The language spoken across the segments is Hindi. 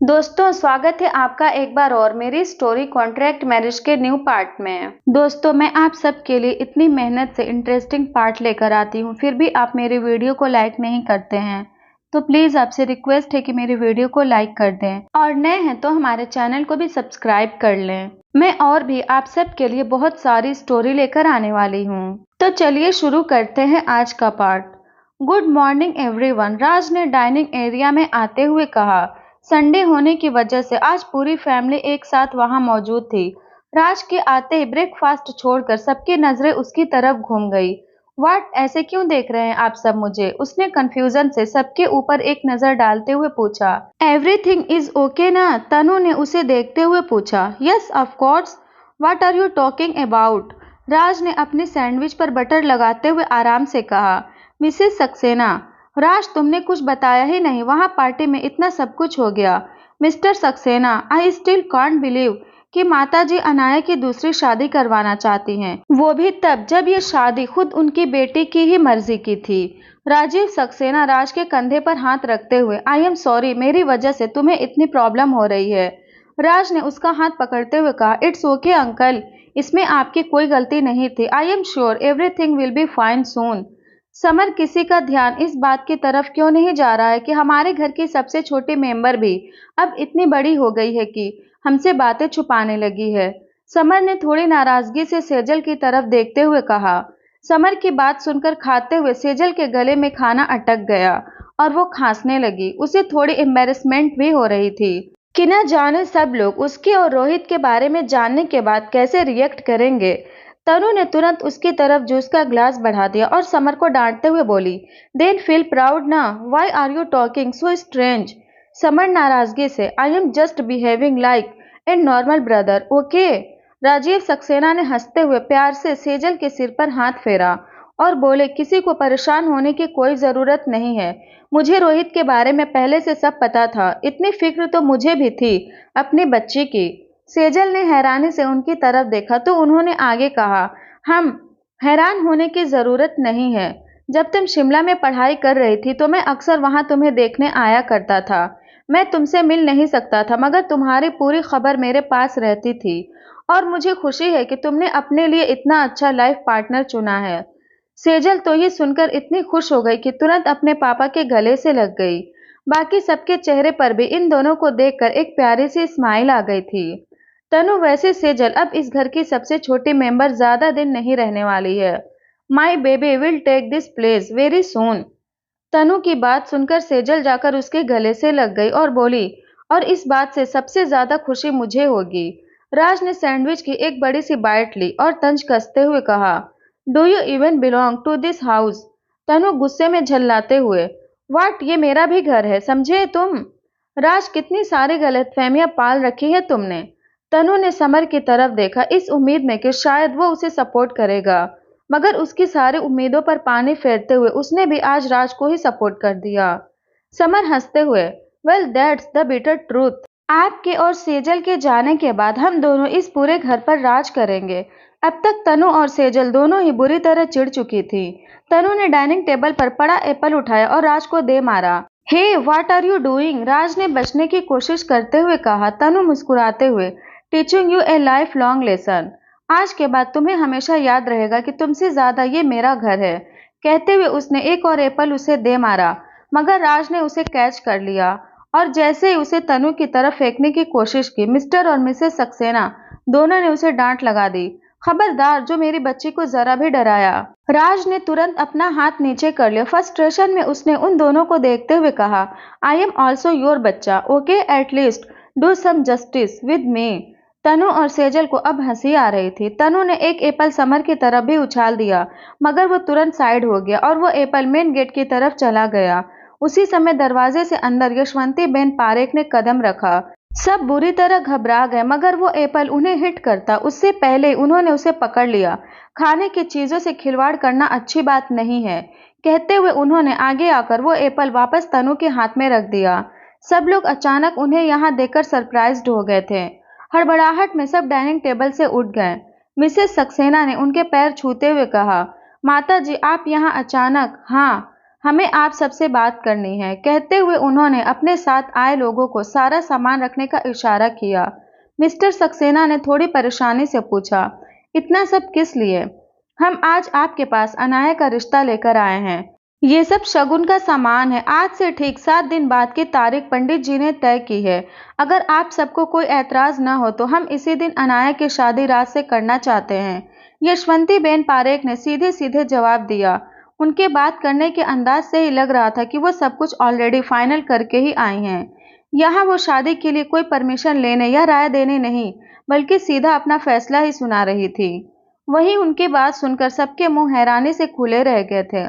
दोस्तों स्वागत है आपका एक बार और मेरी स्टोरी कॉन्ट्रैक्ट मैरिज के न्यू पार्ट में। दोस्तों मैं आप सबके लिए इतनी मेहनत से इंटरेस्टिंग पार्ट लेकर आती हूँ, फिर भी आप मेरे वीडियो को लाइक नहीं करते हैं, तो प्लीज आपसे रिक्वेस्ट है कि मेरे वीडियो को लाइक कर दें और नए हैं तो हमारे चैनल को भी सब्सक्राइब कर लें। मैं और भी आप सबके लिए बहुत सारी स्टोरी लेकर आने वाली हूँ, तो चलिए शुरू करते हैं आज का पार्ट। गुड मॉर्निंग एवरीवन, राज ने डाइनिंग एरिया में आते हुए कहा। संडे होने की वजह से आज पूरी फैमिली एक साथ वहां मौजूद थी। राज के आते ही ब्रेकफास्ट छोड़कर सबकी नजरें उसकी तरफ घूम गई। व्हाट, ऐसे क्यों देख रहे हैं आप सब मुझे? उसने कंफ्यूजन से सबके ऊपर एक नजर डालते हुए पूछा। एवरीथिंग इज ओके ना? तनु ने उसे देखते हुए पूछा। Yes of course, what are you talking about? Raj ने अपनी सैंडविच पर बटर लगाते हुए आराम से कहा। मिसेस सक्सेना, राज तुमने कुछ बताया ही नहीं, वहां पार्टी में इतना सब कुछ हो गया। Mister Saxena, I still can't believe कि माताजी अनाया की दूसरी शादी करवाना चाहती हैं, वो भी तब जब ये शादी खुद उनकी बेटी की ही मर्जी की थी। राजीव सक्सेना राज के कंधे पर हाथ रखते हुए, आई एम सॉरी, मेरी वजह से तुम्हें इतनी प्रॉब्लम हो रही है। राज ने उसका हाथ पकड़ते हुए कहा, इट्स ओके अंकल, इसमें आपकी कोई गलती नहीं थी। I am sure everything will be fine soon. Summer, किसी का ध्यान इस बात की तरफ क्यों नहीं जा रहा है कि हमारे घर की सबसे छोटी मेंबर भी अब इतनी बड़ी हो गई है कि हमसे बातें छुपाने लगी है। समर ने थोड़ी नाराजगी से सेजल की तरफ देखते हुए कहा। समर की बात सुनकर खाते हुए सेजल के गले में खाना अटक गया और वो खांसने लगी। उसे थोड़ी एम्बेरसमेंट भी हो रही थी कि न जाने सब लोग उसके और रोहित के बारे में जानने के बाद कैसे रिएक्ट करेंगे। तनु ने तुरंत उसकी तरफ जूस का ग्लास बढ़ा दिया और समर को डांटते हुए बोली, देन फील प्राउड ना, why are you talking so strange? Samar नाराजगी से, I am just behaving like a normal brother, okay? Rajiv Saxena ने हंसते हुए प्यार से सेजल के सिर पर हाथ फेरा और बोले, किसी को परेशान होने की कोई जरूरत नहीं है। मुझे रोहित के बारे में पहले से सब पता था, इतनी फिक्र तो मुझे भी थी अपनी बच्ची की। सेजल ने हैरानी से उनकी तरफ देखा तो उन्होंने आगे कहा, हम हैरान होने की जरूरत नहीं है। जब तुम शिमला में पढ़ाई कर रही थी तो मैं अक्सर वहां तुम्हें देखने आया करता था। मैं तुमसे मिल नहीं सकता था, मगर तुम्हारी पूरी खबर मेरे पास रहती थी और मुझे खुशी है कि तुमने अपने लिए इतना अच्छा लाइफ पार्टनर चुना है। सेजल तो ये सुनकर इतनी खुश हो गई कि तुरंत अपने पापा के गले से लग गई। बाकी सबके चेहरे पर भी इन दोनों को देखकर एक प्यारी सी स्माइल आ गई थी। तनु, वैसे सेजल अब इस घर की सबसे छोटी मेंबर ज्यादा दिन नहीं रहने वाली है। My baby will take this place very soon. Tanu की बात सुनकर सेजल जाकर उसके गले से लग गई और बोली, और इस बात से सबसे ज्यादा खुशी मुझे होगी। राज ने सैंडविच की एक बड़ी सी बाइट ली और तंज कसते हुए कहा, do you even belong to this house? Tanu गुस्से में झल्लाते हुए, वाट, ये मेरा भी घर है, समझे तुम? राज, कितनी सारी गलतफहमियां पाल रखी है तुमने। तनु ने समर की तरफ देखा, इस उम्मीद में कि शायद वो उसे सपोर्ट करेगा, मगर उसकी सारी उम्मीदों पर पानी फेरते हुए उसने भी आज राज को ही सपोर्ट कर दिया। समर हंसते हुए, well that's the bitter truth. आपके और सेजल के जाने के बाद हम दोनों इस पूरे घर पर राज करेंगे। अब तक तनु और सेजल दोनों ही बुरी तरह चिढ़ चुकी थी। तनु ने डाइनिंग टेबल पर पड़ा एप्पल उठाया और राज को दे मारा। Hey what are you doing? Raj ने बचने की कोशिश करते हुए कहा। तनु मुस्कुराते हुए, teaching U A life long lesson. आज के बाद तुम्हें हमेशा याद रहेगा कि तुमसे ज्यादा ये मेरा घर है। कहते हुए उसने एक और एप्पल उसे दे मारा, मगर राज ने उसे कैच कर लिया और जैसे ही उसे तनु की तरफ फेंकने की कोशिश की, मिस्टर और मिसेस सक्सेना दोनों ने उसे डांट लगा दी। खबरदार, जो मेरी बच्ची को जरा भी डराया। राज ने तुरंत अपना हाथ नीचे कर लिया। फ्रस्ट्रेशन में उसने उन दोनों को देखते हुए कहा, आई एम ऑल्सो योर बच्चा, okay? At least do some justice with me. Tanu और सेजल को अब हंसी आ रही थी। तनु ने एक एप्पल समर की तरफ भी उछाल दिया, मगर वो तुरंत साइड हो गया और वो एप्पल मेन गेट की तरफ चला गया। उसी समय दरवाजे से अंदर यशवंती बेन पारेख ने कदम रखा। सब बुरी तरह घबरा गए, मगर वो एप्पल उन्हें हिट करता उससे पहले उन्होंने उसे पकड़ लिया। खाने की चीजों से खिलवाड़ करना अच्छी बात नहीं है, कहते हुए उन्होंने आगे आकर वो एप्पल वापस तनु के हाथ में रख दिया। सब लोग अचानक उन्हें यहाँ देखकर सरप्राइज्ड हो गए थे। हड़बड़ाहट में सब डाइनिंग टेबल से उठ गए। मिसेस सक्सेना ने उनके पैर छूते हुए कहा, माता जी आप यहाँ अचानक? हाँ, हमें आप सबसे बात करनी है। कहते हुए उन्होंने अपने साथ आए लोगों को सारा सामान रखने का इशारा किया। मिस्टर सक्सेना ने थोड़ी परेशानी से पूछा, इतना सब किस लिए? हम आज आपके पास अनाया का रिश्ता लेकर आए हैं। ये सब शगुन का सामान है। आज से ठीक 7 दिन बाद की तारीख पंडित जी ने तय की है। अगर आप सबको कोई ऐतराज न हो तो हम इसी दिन अनाया की शादी रात से करना चाहते हैं। यशवंती बेन पारेख ने सीधे सीधे जवाब दिया। उनके बात करने के अंदाज से ही लग रहा था कि वो सब कुछ ऑलरेडी फाइनल करके ही आई हैं। यहाँ वो शादी के लिए कोई परमिशन लेने या राय देने नहीं, बल्कि सीधा अपना फैसला ही सुना रही थी। वहीं उनकी बात सुनकर सबके मुंह हैरानी से खुले रह गए थे।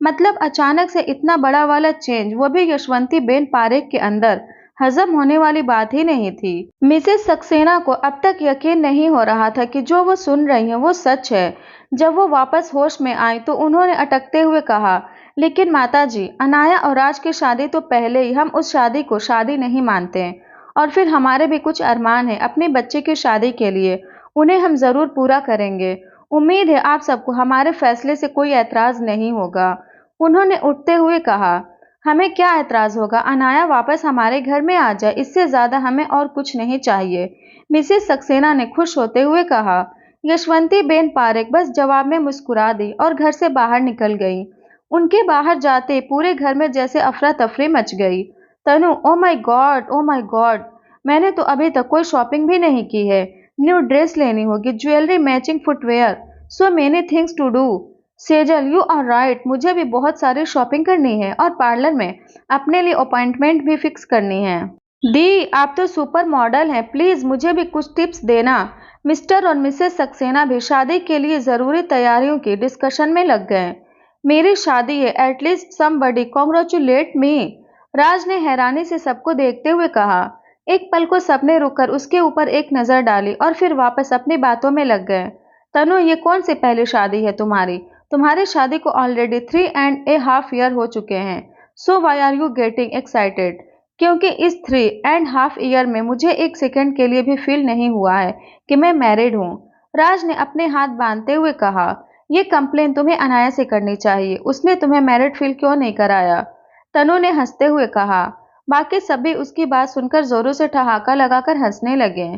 मतलब अचानक से इतना बड़ा वाला चेंज, वो भी यशवंती बेन पारेख के अंदर, हजम होने वाली बात ही नहीं थी। मिसेस सक्सेना को अब तक यकीन नहीं हो रहा था कि जो वो सुन रही हैं वो सच है। जब वो वापस होश में आई तो उन्होंने अटकते हुए कहा, लेकिन माताजी, अनाया और राज की शादी तो पहले ही, हम उस शादी को शादी नहीं मानते। और फिर हमारे भी कुछ अरमान हैं अपने बच्चे की शादी के लिए, उन्हें हम जरूर पूरा करेंगे। उम्मीद है आप सबको हमारे फैसले से कोई ऐतराज नहीं होगा। उन्होंने उठते हुए कहा, हमें क्या ऐतराज होगा? अनाया वापस हमारे घर में आ जाए, इससे ज्यादा हमें और कुछ नहीं चाहिए। मिसेस सक्सेना ने खुश होते हुए कहा। यशवंती बेन पारेख बस जवाब में मुस्कुरा दी और घर से बाहर निकल गई। उनके बाहर जाते पूरे घर में जैसे अफरा तफरी मच गई। Tanu, oh my God, oh my God, मैंने तो अभी तक कोई शॉपिंग भी नहीं की है। न्यू ड्रेस लेनी होगी, jewellery, matching footwear, so many things to do. Sejal, you are right, मुझे भी बहुत सारी शॉपिंग करनी है और पार्लर में अपने लिए अपॉइंटमेंट भी फिक्स करनी है। दी, आप तो सुपर मॉडल हैं, प्लीज मुझे भी कुछ टिप्स देना। मिस्टर और मिसेस सक्सेना भी शादी के लिए जरूरी तैयारियों की डिस्कशन में लग गए। मेरी शादी है, एटलीस्ट समबडी कॉन्ग्रेचुलेट मी। राज ने हैरानी से सबको देखते हुए कहा। एक पल को सबने रुककर उसके ऊपर एक नजर डाली और फिर वापस अपनी बातों में लग गए। तनु, ये कौन सी पहली शादी है तुम्हारी? तुम्हारी शादी को ऑलरेडी 3.5 ईयर हो चुके हैं। So why are you getting excited? क्योंकि इस 3.5 ईयर में मुझे एक सेकंड के लिए भी फील नहीं हुआ है कि मैं मैरिड हूँ। राज ने अपने हाथ बांधते हुए कहा, ये कंप्लेन तुम्हें अनाया से करनी चाहिए। उसने तुम्हें मैरिड फील क्यों नहीं कराया? तनु ने हंसते हुए कहा। बाकी सभी उसकी बात सुनकर जोरों से ठहाका लगाकर हंसने लगे।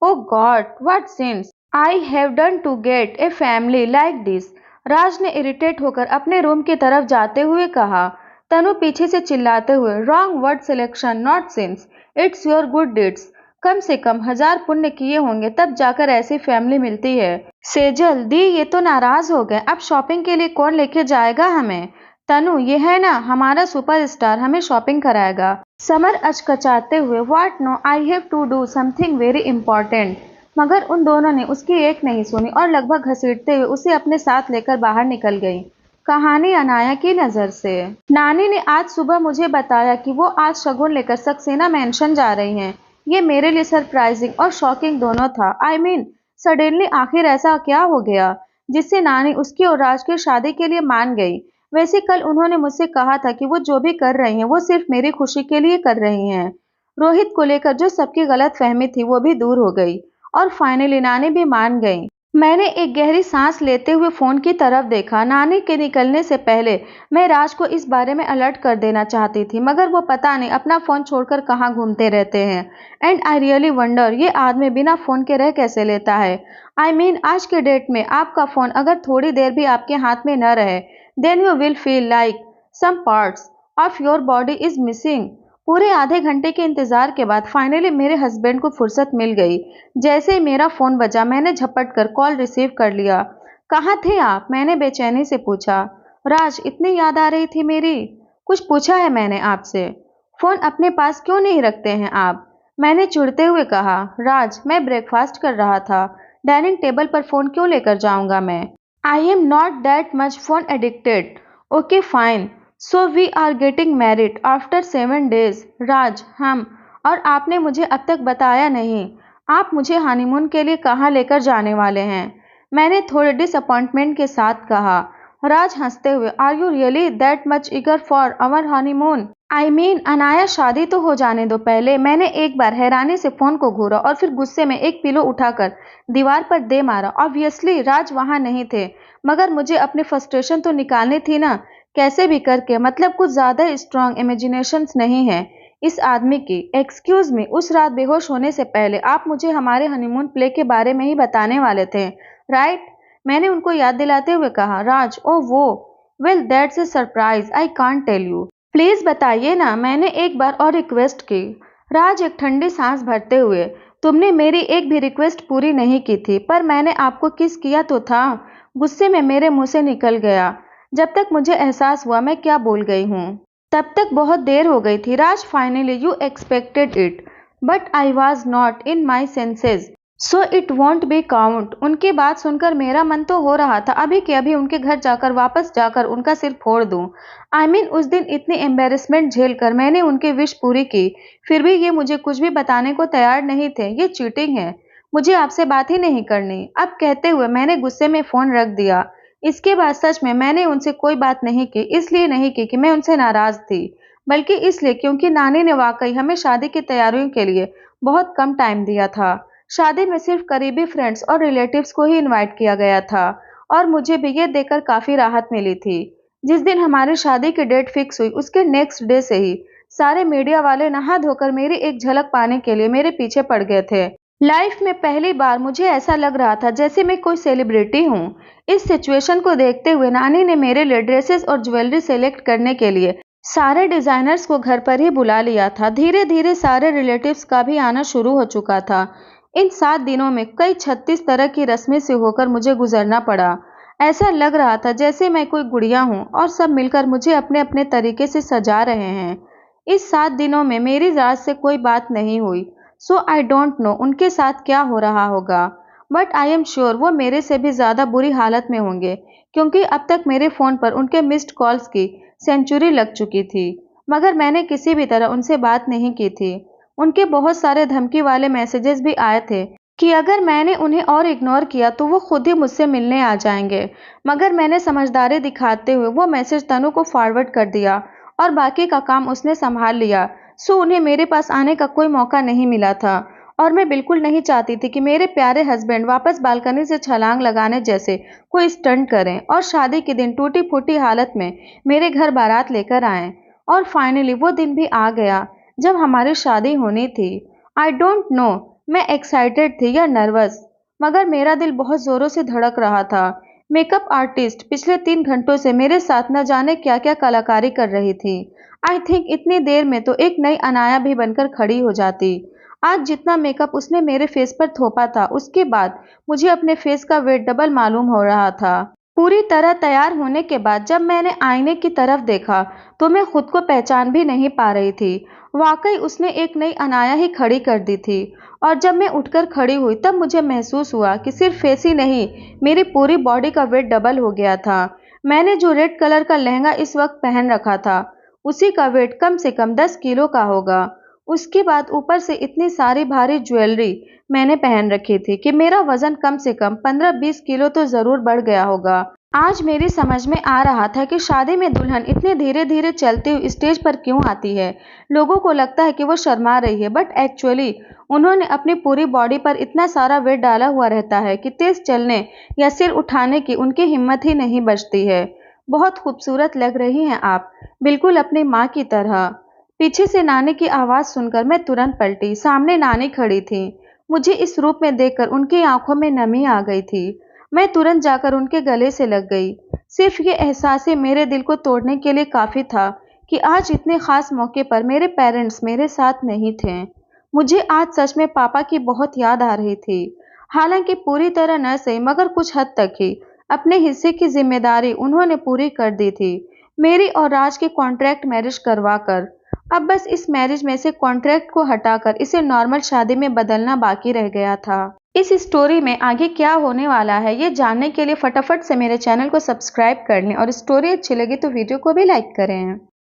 Oh God, what sins I have done to get a family like this? Raj ने इरिटेट होकर अपने रूम की तरफ जाते हुए कहा। तनु पीछे से चिल्लाते हुए, wrong word selection, not sins, it's your good deeds. कम से कम 1000 पुण्य किए होंगे तब जाकर ऐसी फैमिली मिलती है। सेजल दी, ये तो नाराज हो गए, अब शॉपिंग के लिए कौन लेके जाएगा हमें? तनु, ये है ना हमारा सुपरस्टार, हमें शॉपिंग कराएगा। समर अचकचाते हुए, what, no, I have to do something very important. मगर उन दोनों ने उसकी एक नहीं सुनी और लगभग घसीटते हुए उसे अपने साथ लेकर बाहर निकल गई। कहानी अनाया की नजर से। नानी ने आज सुबह मुझे बताया कि वो आज शगुन लेकर सक्सेना मेंशन जा रही हैं। ये मेरे लिए सरप्राइजिंग और शॉकिंग दोनों था। आई मीन, सडनली आखिर ऐसा क्या हो गया जिससे नानी उसकी और राज की शादी के लिए मान गई? वैसे कल उन्होंने मुझसे कहा था कि वो जो भी कर रही हैं वो सिर्फ मेरी खुशी के लिए कर रही हैं। रोहित को लेकर जो सबकी गलत फहमी थी वो भी दूर हो गई और फाइनली नानी भी मान गई। मैंने एक गहरी सांस लेते हुए फोन की तरफ देखा। नानी के निकलने से पहले मैं राज को इस बारे में अलर्ट कर देना चाहती थी, मगर वो पता नहीं अपना फोन छोड़कर कहाँ घूमते रहते हैं। एंड आई रियली वंडर, ये आदमी बिना फोन के रह कैसे लेता है? आई मीन, आज के डेट में आपका फोन अगर थोड़ी देर भी आपके हाथ में न रहे, then you will feel like some parts of your body is missing. पूरे आधे घंटे के इंतजार के बाद फाइनली मेरे हस्बैंड को फुर्सत मिल गई। जैसे ही मेरा फोन बजा मैंने झपट कर कॉल रिसीव कर लिया। कहाँ थे आप? मैंने बेचैनी से पूछा। राज, इतनी याद आ रही थी मेरी? कुछ पूछा है मैंने आपसे? फोन अपने पास क्यों नहीं रखते हैं आप? मैंने चिढ़ते हुए कहा। राज, मैं ब्रेकफास्ट कर रहा था, डाइनिंग टेबल पर फोन क्यों लेकर जाऊंगा मैं? I am not that much phone addicted. Okay fine, so we are getting married after 7 days। Raj, हम, और आपने मुझे अब तक बताया नहीं, आप मुझे हनीमून के लिए कहाँ लेकर जाने वाले हैं? मैंने थोड़े डिसअपॉइंटमेंट के साथ कहा। राज हंसते हुए, are you really that much eager for our honeymoon? I mean, Anaya, शादी तो हो जाने दो पहले। मैंने एक बार हैरानी से फोन को घूरा और फिर गुस्से में एक पिलो उठाकर दीवार पर दे मारा। ऑब्वियसली राज वहां नहीं थे, मगर मुझे अपनी फ्रस्ट्रेशन तो निकालनी थी ना। कैसे भी करके, मतलब कुछ ज्यादा स्ट्रांग इमेजिनेशंस नहीं है इस आदमी की। एक्सक्यूज मी, उस रात बेहोश होने से पहले आप मुझे हमारे हनीमून प्ले के बारे में ही बताने वाले थे, राइट? मैंने उनको याद दिलाते हुए कहा। Raj, oh wow, well that's a surprise, I can't tell you. Please बताइए ना, मैंने एक बार और रिक्वेस्ट की। राज एक ठंडी सांस भरते हुए, तुमने मेरी एक भी रिक्वेस्ट पूरी नहीं की थी, पर मैंने आपको किस किया तो था। गुस्से में मेरे मुंह से निकल गया। जब तक मुझे एहसास हुआ मैं क्या बोल गई हूँ, तब तक बहुत देर हो गई थी। Raj, finally you expected it, but I was not in my senses, so it won't be count. उनकी बात सुनकर मेरा मन तो हो रहा था अभी के अभी उनके घर जाकर वापस जाकर उनका सिर फोड़ दूं। आई मीन, उस दिन इतनी एम्बेरसमेंट झेलकर मैंने उनकी विश पूरी की, फिर भी ये मुझे कुछ भी बताने को तैयार नहीं थे। ये चीटिंग है, मुझे आपसे बात ही नहीं करनी, अब कहते हुए मैंने गुस्से में फोन रख दिया। इसके बाद सच में मैंने उनसे कोई बात नहीं की, इसलिए नहीं की कि मैं उनसे नाराज थी, बल्कि इसलिए क्योंकि नानी ने वाकई हमें शादी की तैयारियों के लिए बहुत कम टाइम दिया था। शादी में सिर्फ करीबी फ्रेंड्स और रिलेटिव्स को ही इनवाइट किया गया था, और मुझे भी ये देखकर काफी राहत मिली थी। जिस दिन हमारी शादी की डेट फिक्स हुई उसके नेक्स्ट डे से ही सारे मीडिया वाले नहा धोकर मेरी एक झलक पाने के लिए मेरे पीछे पड़ गए थे। लाइफ में पहली बार मुझे ऐसा लग रहा था जैसे मैं कोई सेलिब्रिटी हूँ। इस सिचुएशन को देखते हुए नानी ने मेरे लिए ड्रेसेस और ज्वेलरी सेलेक्ट करने के लिए सारे डिजाइनर्स को घर पर ही बुला लिया था। धीरे धीरे सारे रिलेटिव्स का भी आना शुरू हो चुका था। इन 7 दिनों में कई 36 तरह की रस्में से होकर मुझे गुजरना पड़ा। ऐसा लग रहा था जैसे मैं कोई गुड़िया हूँ और सब मिलकर मुझे अपने अपने तरीके से सजा रहे हैं। इस 7 दिनों में मेरी राज से कोई बात नहीं हुई, सो आई डोंट नो उनके साथ क्या हो रहा होगा, बट आई एम श्योर वो मेरे से भी ज्यादा बुरी हालत में होंगे, क्योंकि अब तक मेरे फोन पर उनके मिस्ड कॉल्स की सेंचुरी लग चुकी थी, मगर मैंने किसी भी तरह उनसे बात नहीं की थी। उनके बहुत सारे धमकी वाले मैसेजेस भी आए थे कि अगर मैंने उन्हें और इग्नोर किया तो वो खुद ही मुझसे मिलने आ जाएंगे, मगर मैंने समझदारी दिखाते हुए वो मैसेज तनु को फॉरवर्ड कर दिया और बाकी का काम उसने संभाल लिया। सो उन्हें मेरे पास आने का कोई मौका नहीं मिला था, और मैं बिल्कुल नहीं चाहती थी कि मेरे प्यारे हस्बैंड वापस बालकनी से छलांग लगाने जैसे कोई स्टंट करें और शादी के दिन टूटी फूटी हालत में मेरे घर बारात लेकर आएं। और फाइनली वो दिन भी आ गया जब हमारी शादी होनी थी। आई डोंट नो मैं एक्साइटेड थी या नर्वस, मगर मेरा दिल बहुत जोरों से धड़क रहा था। मेकअप आर्टिस्ट पिछले 3 घंटों से मेरे साथ न जाने क्या क्या कलाकारी कर रही थी। आई थिंक इतनी देर में तो एक नई अनाया भी बनकर खड़ी हो जाती। आज जितना मेकअप उसने मेरे फेस पर थोपा था उसके बाद मुझे अपने फेस का वेट डबल मालूम हो रहा था। पूरी तरह तैयार होने के बाद जब मैंने आईने की तरफ देखा तो मैं खुद को पहचान भी नहीं पा रही थी। वाकई उसने एक नई अनाया ही खड़ी कर दी थी, और जब मैं उठकर खड़ी हुई तब मुझे महसूस हुआ कि सिर्फ फेस ही नहीं, मेरी पूरी बॉडी का वेट डबल हो गया था। मैंने जो रेड कलर का लहंगा इस वक्त पहन रखा था उसी का वेट कम से कम 10 किलो का होगा। उसके बाद ऊपर से इतनी सारी भारी ज्वेलरी मैंने पहन रखी थी कि मेरा वजन कम से कम 15-20 किलो तो जरूर बढ़ गया होगा। आज मेरी समझ में आ रहा था कि शादी में दुल्हन इतने धीरे धीरे चलती हुई स्टेज पर क्यों आती है। लोगों को लगता है कि वो शर्मा रही है, बट एक्चुअली उन्होंने अपनी पूरी बॉडी पर इतना सारा वेट डाला हुआ रहता है कि तेज चलने या सिर उठाने की उनकी हिम्मत ही नहीं बचती है। बहुत खूबसूरत लग रही हैं आप, बिल्कुल अपनी माँ की तरह। पीछे से नानी की आवाज सुनकर मैं तुरंत पलटी। सामने नानी खड़ी थी। मुझे इस रूप में देखकर उनकी आंखों में नमी आ गई थी। मैं तुरंत जाकर उनके गले से लग गई। सिर्फ ये एहसास ही मेरे दिल को तोड़ने के लिए काफी था कि आज इतने खास मौके पर मेरे पेरेंट्स मेरे साथ नहीं थे। मुझे आज सच में पापा की बहुत याद आ रही थी। हालांकि पूरी तरह न सही, मगर कुछ हद तक ही अपने हिस्से की जिम्मेदारी उन्होंने पूरी कर दी थी, मेरी और राज की कॉन्ट्रैक्ट मैरिज करवाकर। अब बस इस मैरिज में से कॉन्ट्रैक्ट को हटाकर इसे नॉर्मल शादी में बदलना बाकी रह गया था। इस स्टोरी में आगे क्या होने वाला है ये जानने के लिए फटाफट से मेरे चैनल को सब्सक्राइब कर लें, और स्टोरी अच्छी लगी तो वीडियो को भी लाइक करें।